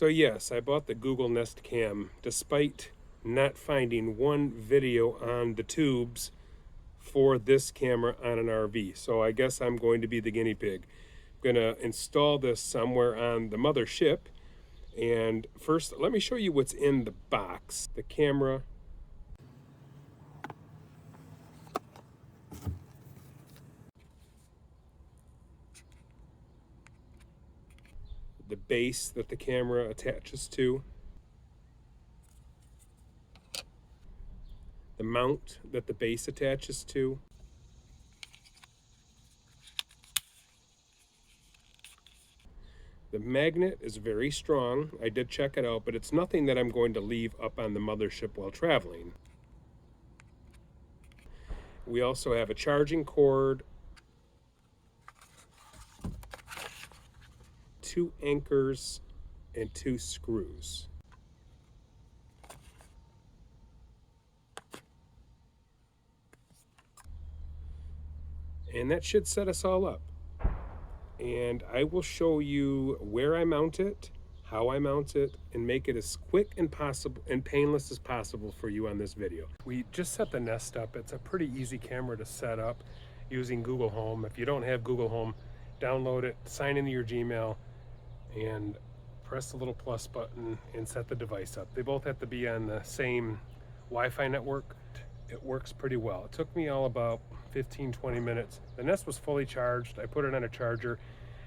So yes, I bought the Google Nest Cam despite not finding one video on the tubes for this camera on an RV. So I guess I'm going to be the guinea pig. I'm gonna install this somewhere on the mothership. And first, let me show you what's in the box. The camera, the base that the camera attaches to, the mount that the base attaches to, the magnet is very strong. I did check it out, but it's nothing that I'm going to leave up on the mothership while traveling. We also have a charging cord, 2 anchors, and 2 screws. And that should set us all up. And I will show you where I mount it, how I mount it, and make it as quick and possible and painless as possible for you on this video. We just set the Nest up. It's a pretty easy camera to set up using Google Home. If you don't have Google Home, download it, sign into your Gmail, and press the little plus button and set the device up. They both have to be on the same Wi-Fi network. It works pretty well. It took me all about 15-20 minutes. The Nest was fully charged. I put it on a charger.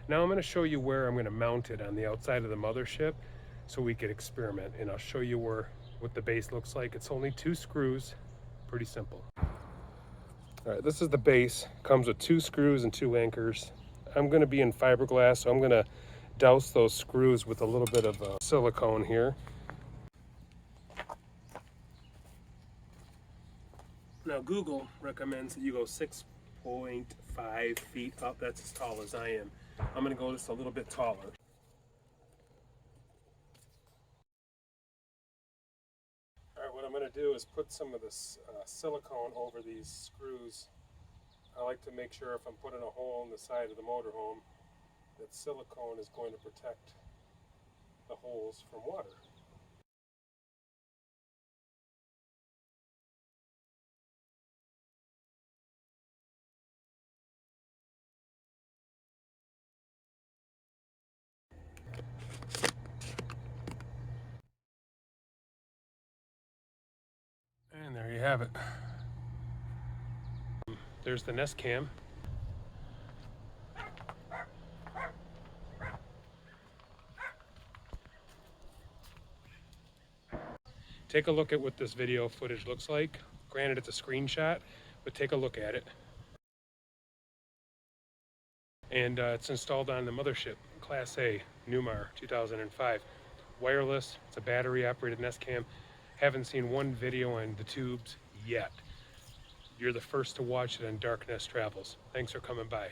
Now I'm going to show you where I'm going to mount it on the outside of the mothership so we could experiment, and I'll show you what the base looks like. It's only 2 screws, pretty simple. All right, this is the base. Comes with 2 screws and 2 anchors. I'm going to be in fiberglass, so I'm going to douse those screws with a little bit of silicone here. Now Google recommends that you go 6.5 feet up. That's as tall as I am. I'm going to go just a little bit taller. Alright, what I'm going to do is put some of this silicone over these screws. I like to make sure if I'm putting a hole in the side of the motorhome that silicone is going to protect the holes from water. And there you have it. There's the Nest Cam. Take a look at what this video footage looks like. Granted, it's a screenshot, but take a look at it. And it's installed on the mothership, Class A, Newmar, 2005. Wireless, it's a battery-operated Nest Cam. Haven't seen one video on the tubes yet. You're the first to watch it on Dark Nest Travels. Thanks for coming by.